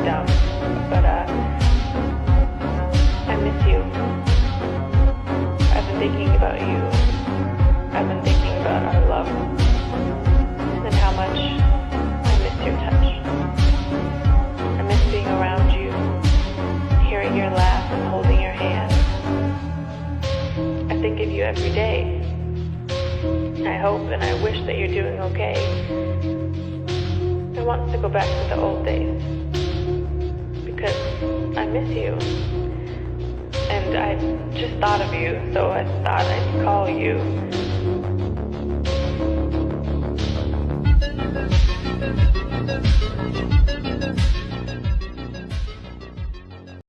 dumb, but I miss you. I've been thinking about you. I've been thinking about our love and how much I miss your touch. I miss being around you, hearing your laugh and holding your hand. I think of you every day. I hope and I wish that you're doing okay. I want to go back to the old days because I miss you. And I just thought of you, so I thought I'd call you.